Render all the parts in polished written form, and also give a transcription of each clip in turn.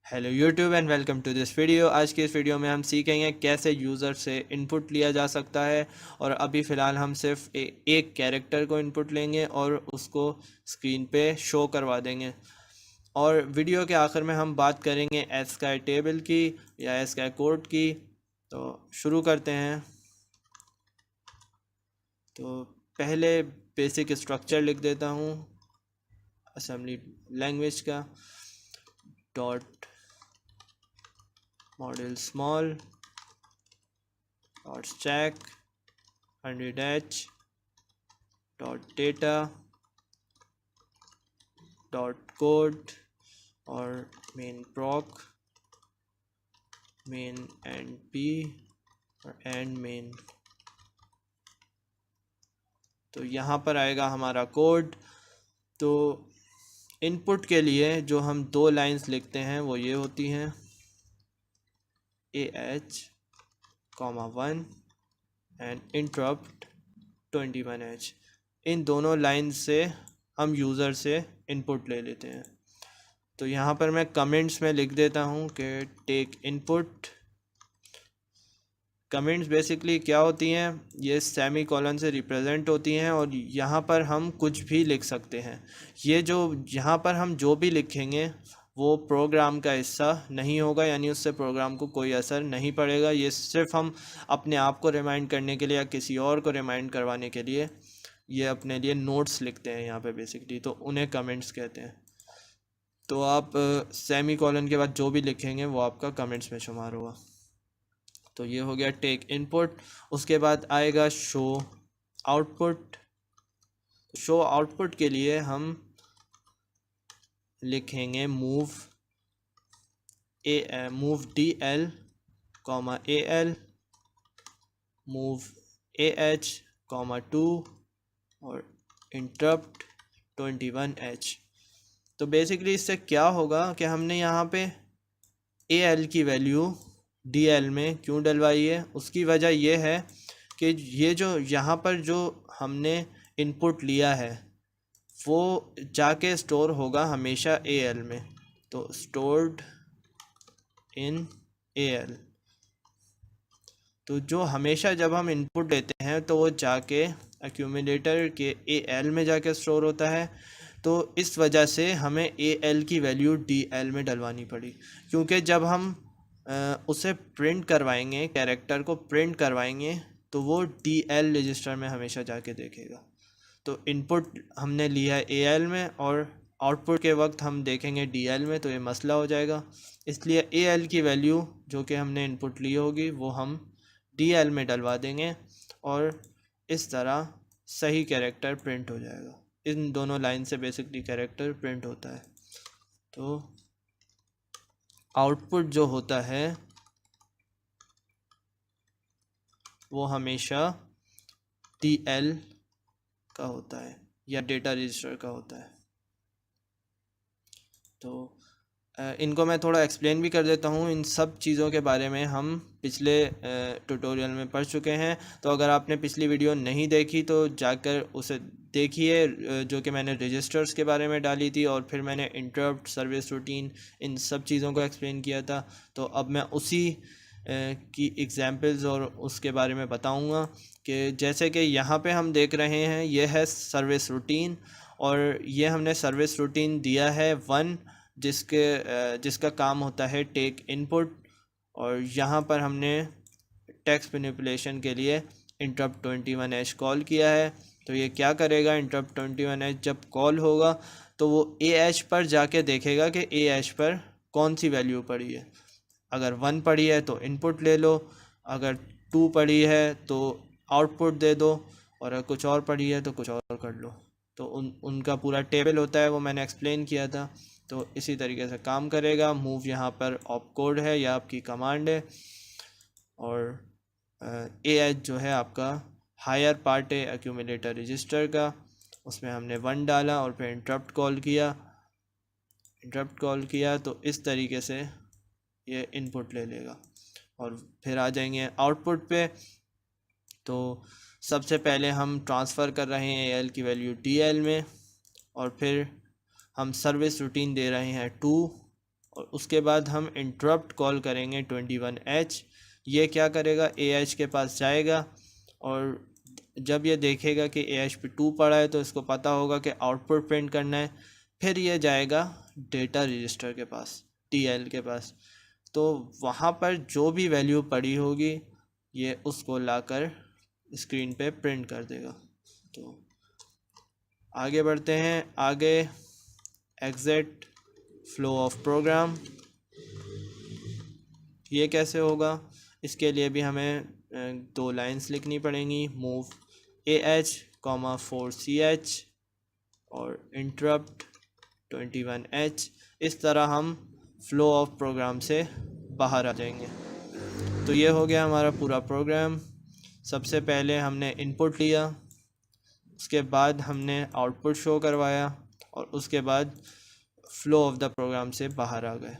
Hello YouTube and welcome to this video. आज की इस वीडियो में हम सीखेंगे कैसे यूज़र से इनपुट लिया जा सकता है। और अभी फ़िलहाल हम सिर्फ एक कैरेक्टर को इनपुट लेंगे और उसको स्क्रीन पे शो करवा देंगे। और वीडियो के आखिर में हम बात करेंगे एस्काई टेबल की या एस्काई कोड की। तो शुरू करते हैं। तो पहले बेसिक स्ट्रक्चर लिख देता हूँ असेंबली लैंग्वेज का। Dot model small dot stack 100h dot data dot code और main proc main end P और एंड मेन। तो यहाँ पर आएगा हमारा कोड। तो इनपुट के लिए जो हम दो लाइंस लिखते हैं वो ये होती हैं AH, 1 एंड इंटरप्ट 21H। इन दोनों लाइन से हम यूज़र से इनपुट ले लेते हैं। तो यहाँ पर मैं कमेंट्स में लिख देता हूँ कि टेक इनपुट। कमेंट्स बेसिकली क्या होती हैं, ये सेमी कॉलन से रिप्रेजेंट होती हैं और यहाँ पर हम कुछ भी लिख सकते हैं। ये जो यहाँ पर हम जो भी लिखेंगे वो प्रोग्राम का हिस्सा नहीं होगा, यानी उससे प्रोग्राम को कोई असर नहीं पड़ेगा। ये सिर्फ हम अपने आप को रिमाइंड करने के लिए या किसी और को रिमाइंड करवाने के लिए ये अपने लिए नोट्स लिखते हैं यहाँ पे बेसिकली, तो उन्हें कमेंट्स कहते हैं। तो आप सेमी कॉलन के बाद जो भी लिखेंगे वो आपका कमेंट्स में शुमार होगा। तो ये हो गया टेक इनपुट। उसके बाद आएगा शो आउटपुट। शो आउटपुट के लिए हम लिखेंगे move D L comma A L move AH, 2 और इंटरप्ट 21H। तो बेसिकली इससे क्या होगा कि हमने यहाँ पे AL की वैल्यू DL में क्यों डलवाई है, उसकी वजह यह है कि ये जो यहाँ पर जो हमने इनपुट लिया है वो जाके स्टोर होगा हमेशा AL में। तो स्टोर्ड इन AL। तो जो हमेशा जब हम इनपुट लेते हैं तो वो जाके एक्यूमुलेटर के AL में जाके स्टोर होता है। तो इस वजह से हमें AL की वैल्यू DL में डलवानी पड़ी, क्योंकि जब हम उसे प्रिंट करवाएंगे, कैरेक्टर को प्रिंट करवाएंगे, तो वो DL रजिस्टर में हमेशा जाके देखेगा। तो इनपुट हमने लिया है AL में और आउटपुट के वक्त हम देखेंगे DL में, तो ये मसला हो जाएगा। इसलिए AL की वैल्यू जो कि हमने इनपुट ली होगी वो हम DL में डलवा देंगे और इस तरह सही कैरेक्टर प्रिंट हो जाएगा। इन दोनों लाइन से बेसिकली कैरेक्टर प्रिंट होता है। तो आउटपुट जो होता है वो हमेशा DL का होता है या डेटा रजिस्टर का होता है। तो इनको मैं थोड़ा एक्सप्लेन भी कर देता हूँ। इन सब चीज़ों के बारे में हम पिछले ट्यूटोरियल में पढ़ चुके हैं। तो अगर आपने पिछली वीडियो नहीं देखी तो जाकर उसे देखिए, जो कि मैंने रजिस्टर्स के बारे में डाली थी और फिर मैंने इंटरप्ट, सर्विस रूटीन, इन सब चीज़ों को एक्सप्लेन किया था। तो अब मैं उसी की एग्जांपल्स और उसके बारे में बताऊंगा कि जैसे कि यहाँ पे हम देख रहे हैं ये है सर्विस रूटीन और ये हमने सर्विस रूटीन दिया है 1, जिसका काम होता है टेक इनपुट। और यहाँ पर हमने टेक्स्ट मैनिपुलेशन के लिए इंटरप्ट 21H कॉल किया है। तो ये क्या करेगा, इंटरप्ट 21H जब कॉल होगा तो वो AH पर जाके देखेगा कि AH पर कौन सी वैल्यू पड़ी है। अगर 1 पड़ी है तो इनपुट ले लो, अगर 2 पड़ी है तो आउटपुट दे दो, और अगर कुछ और पड़ी है तो कुछ और कर लो। तो उनका पूरा टेबल होता है, वो मैंने एक्सप्लेन किया था। तो इसी तरीके से काम करेगा। मूव यहाँ पर ऑप कोड है या आपकी कमांड है, और AH जो है आपका हायर पार्ट है एक्यूमुलेटर रजिस्टर का, उसमें हमने 1 डाला और फिर इंटरप्ट कॉल किया। तो इस तरीके से ये इनपुट ले लेगा और फिर आ जाएंगे आउटपुट पे। तो सबसे पहले हम ट्रांसफ़र कर रहे हैं AL की वैल्यू DL में, और फिर हम सर्विस रूटीन दे रहे हैं 2 और उसके बाद हम इंटरप्ट कॉल करेंगे 21H। ये क्या करेगा, AH के पास जाएगा और जब ये देखेगा कि AH पे 2 पड़ा है तो इसको पता होगा कि आउटपुट प्रिंट करना है। फिर ये जाएगा डेटा रजिस्टर के पास, TL के पास, तो वहाँ पर जो भी वैल्यू पड़ी होगी ये उसको लाकर स्क्रीन पे प्रिंट कर देगा। तो आगे बढ़ते हैं, आगे एग्जिट फ्लो ऑफ प्रोग्राम, ये कैसे होगा, इसके लिए भी हमें 2 लाइंस लिखनी पड़ेंगी, मूव AH, 4CH और इंटरप्ट 21H। इस तरह हम फ्लो ऑफ प्रोग्राम से बाहर आ जाएंगे। तो ये हो गया हमारा पूरा प्रोग्राम। सबसे पहले हमने इनपुट लिया, उसके बाद हमने आउटपुट शो करवाया और उसके बाद फ्लो ऑफ द प्रोग्राम से बाहर आ गए।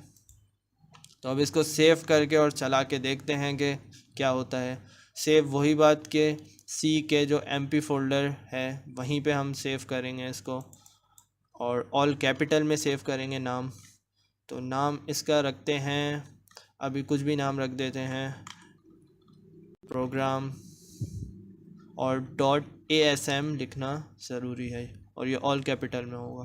तो अब इसको सेव करके और चला के देखते हैं कि क्या होता है। सेव वही बात के C के जो MP फोल्डर है वहीं पे हम सेव करेंगे इसको, और ऑल कैपिटल में सेव करेंगे नाम। तो नाम इसका रखते हैं, अभी कुछ भी नाम रख देते हैं, प्रोग्राम, और .asm लिखना ज़रूरी है और ये ऑल कैपिटल में होगा।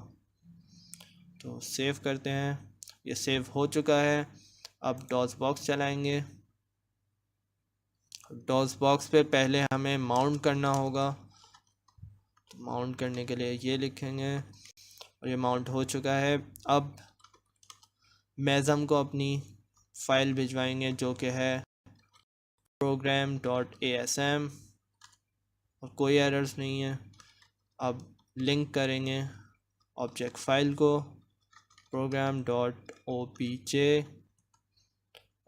तो सेव करते हैं, ये सेव हो चुका है। अब डॉस बॉक्स चलाएंगे। डॉस बॉक्स पे पहले हमें माउंट करना होगा, तो माउंट करने के लिए ये लिखेंगे और ये माउंट हो चुका है। अब मेज़म को अपनी फ़ाइल भिजवाएंगे जो कि है program.asm और कोई एरर्स नहीं है। अब लिंक करेंगे ऑब्जेक्ट फ़ाइल को program.obj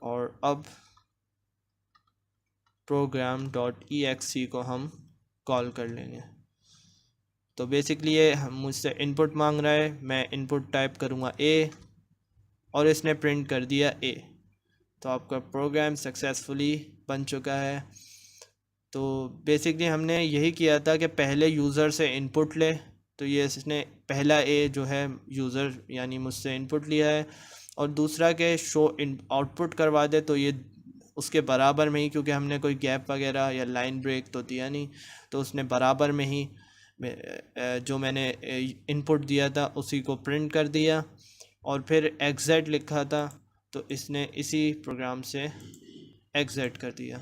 और अब program.exe को हम कॉल कर लेंगे। तो बेसिकली ये मुझसे इनपुट मांग रहा है, मैं इनपुट टाइप करूँगा A और इसने प्रिंट कर दिया A। तो आपका प्रोग्राम सक्सेसफुली बन चुका है। तो बेसिकली हमने यही किया था कि पहले यूज़र से इनपुट ले, तो ये इसने पहला A जो है यूज़र यानी मुझसे इनपुट लिया है, और दूसरा के शो आउटपुट करवा दे तो ये उसके बराबर में ही, क्योंकि हमने कोई गैप वगैरह या लाइन ब्रेक तो दिया नहीं, तो उसने बराबर में ही जो मैंने इनपुट दिया था उसी को प्रिंट कर दिया। और फिर एग्जिट लिखा था तो इसने इसी प्रोग्राम से एग्जिट कर दिया,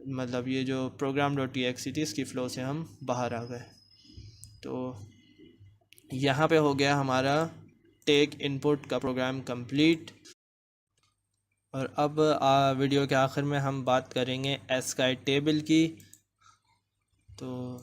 मतलब ये जो program.exe थी इसकी फ़्लो से हम बाहर आ गए। तो यहाँ पे हो गया हमारा टेक इनपुट का प्रोग्राम कंप्लीट। और अब वीडियो के आखिर में हम बात करेंगे ASCII टेबल की। तो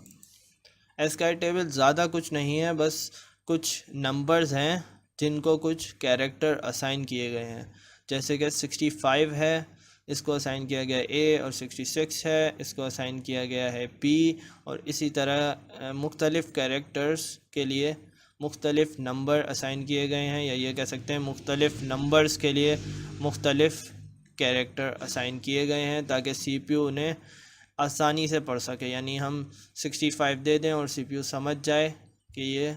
ASCII टेबल ज़्यादा कुछ नहीं है, बस कुछ नंबर्स हैं जिनको कुछ कैरेक्टर असाइन किए गए हैं। जैसे कि 65 है, इसको असाइन किया गया A, और 66 है, इसको असाइन किया गया है B, और इसी तरह मुख्तलिफ़ कैरेक्टर्स के लिए मुख्तलिफ़ नंबर असाइन किए गए हैं, या ये कह सकते हैं मुख्तलिफ़ नंबर्स के लिए मुख्तलिफ़ कैरेक्टर असाइन किए गए हैं ताकि CPU उन्हें आसानी से पढ़ सके। यानी हम 65 दे दें और CPU समझ जाए कि ये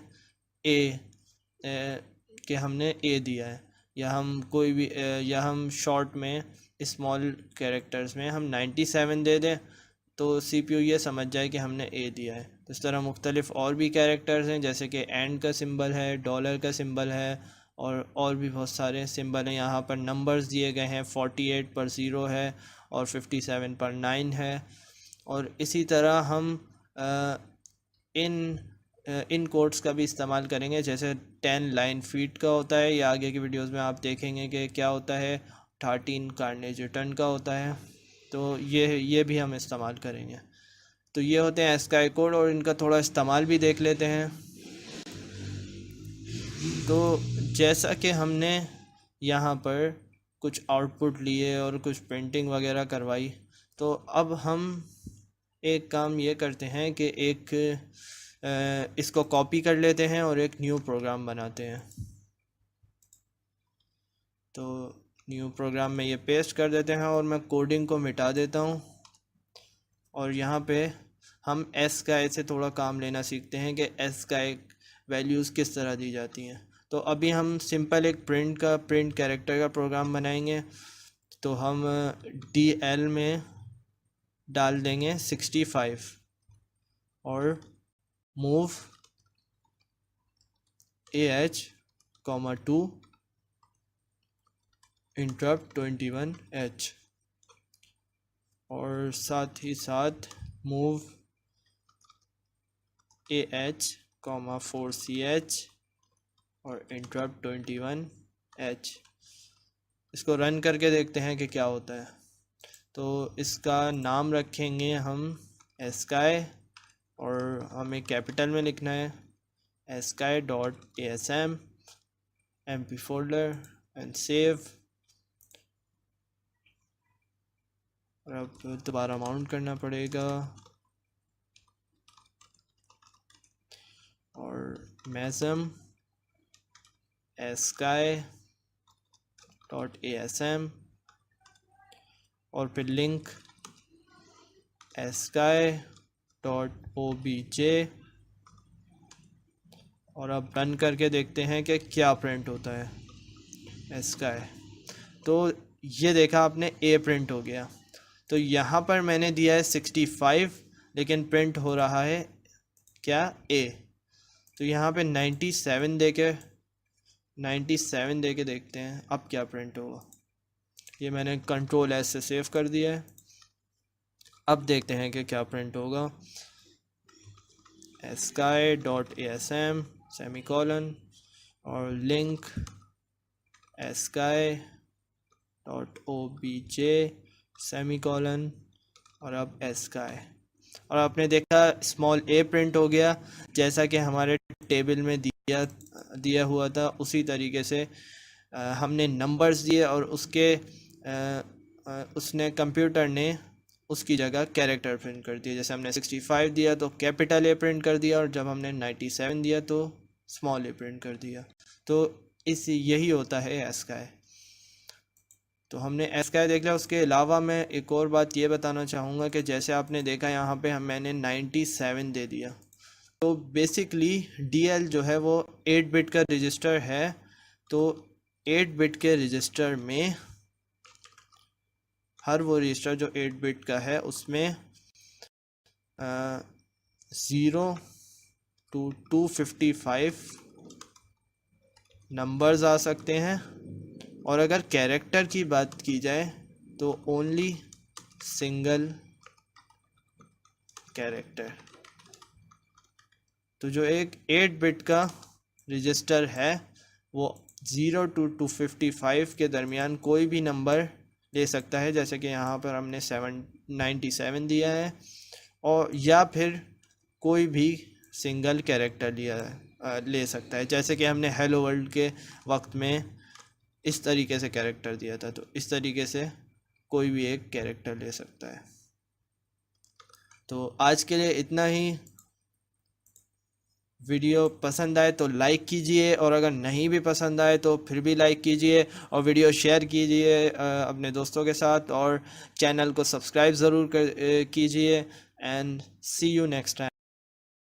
कि हमने A दिया है, या हम कोई भी या हम शॉर्ट में स्मॉल कैरेक्टर्स में हम 97 दे दें तो CPU ये समझ जाए कि हमने A दिया है। तो इस तरह मुख्तलिफ़ और भी कैरेक्टर्स हैं, जैसे कि एंड का सिंबल है, डॉलर का सिंबल है, और भी बहुत सारे सिंबल हैं। यहाँ पर नंबर्स दिए गए हैं, 48 पर 0 है और 57 पर 9 है। और इसी तरह हम इन कोड्स का भी इस्तेमाल करेंगे, जैसे 10 लाइन फीट का होता है, या आगे की वीडियोस में आप देखेंगे कि क्या होता है, 13 कार्नेज रिटर्न का होता है। तो ये भी हम इस्तेमाल करेंगे। तो ये होते हैं ASCII कोड, और इनका थोड़ा इस्तेमाल भी देख लेते हैं। तो जैसा कि हमने यहाँ पर कुछ आउटपुट लिए और कुछ प्रिंटिंग वगैरह करवाई, तो अब हम एक काम ये करते हैं कि इसको कॉपी कर लेते हैं और एक न्यू प्रोग्राम बनाते हैं। तो न्यू प्रोग्राम में ये पेस्ट कर देते हैं और मैं कोडिंग को मिटा देता हूँ। और यहाँ पे हम ASCII से थोड़ा काम लेना सीखते हैं कि ASCII वैल्यूज़ किस तरह दी जाती हैं। तो अभी हम सिंपल एक प्रिंट कैरेक्टर का प्रोग्राम बनाएंगे। तो हम DL में डाल देंगे 65 और मूव AH, 2 इंटरप्ट 21H और साथ ही साथ मूव AH, 4CH और इंटरप्ट 21H। इसको रन करके देखते हैं कि क्या होता है। तो इसका नाम रखेंगे हम स्काई और हमें कैपिटल में लिखना है sky.asm mp folder and save. और अब दोबारा माउंट करना पड़ेगा और mesm sky.asm और फिर लिंक sky.obj और अब रन करके देखते हैं कि क्या प्रिंट होता है sky। तो ये देखा आपने A प्रिंट हो गया। तो यहाँ पर मैंने दिया है 65 लेकिन प्रिंट हो रहा है क्या A। तो यहाँ पे 97 दे के देखते हैं अब क्या प्रिंट होगा। ये मैंने Ctrl S से सेव कर दिया है। अब देखते हैं कि क्या प्रिंट होगा। sky.asm सेमीकोलन और लिंक sky.obj सेमीकोलन और अब sky। और आपने देखा स्मॉल a प्रिंट हो गया जैसा कि हमारे टेबल में दिया हुआ था। उसी तरीके से हमने नंबर्स दिए और उसने कंप्यूटर ने उसकी जगह कैरेक्टर प्रिंट कर दिया। जैसे हमने 65 दिया तो कैपिटल A प्रिंट कर दिया और जब हमने 97 दिया तो स्मॉल a प्रिंट कर दिया। तो यही होता है स्काई। तो हमने स्काई देख लिया। उसके अलावा मैं एक और बात ये बताना चाहूँगा कि जैसे आपने देखा यहाँ पे मैंने 97 दे दिया। तो बेसिकली DL जो है वो 8 बिट का रजिस्टर है। तो 8 बिट के रजिस्टर में हर वो रजिस्टर जो 8 बिट का है उसमें 0 to 255 नंबर्स आ सकते हैं। और अगर कैरेक्टर की बात की जाए तो ओनली सिंगल कैरेक्टर। तो जो एक 8 बिट का रजिस्टर है वो 0 to 255 के दरमियान कोई भी नंबर ले सकता है। जैसे कि यहाँ पर हमने 97 दिया है और या फिर कोई भी सिंगल कैरेक्टर ले सकता है। जैसे कि हमने हेलो वर्ल्ड के वक्त में इस तरीके से कैरेक्टर दिया था। तो इस तरीके से कोई भी एक कैरेक्टर ले सकता है। तो आज के लिए इतना ही। वीडियो पसंद आए तो लाइक कीजिए और अगर नहीं भी पसंद आए तो फिर भी लाइक कीजिए और वीडियो शेयर कीजिए अपने दोस्तों के साथ और चैनल को सब्सक्राइब ज़रूर कीजिए। And see you next time.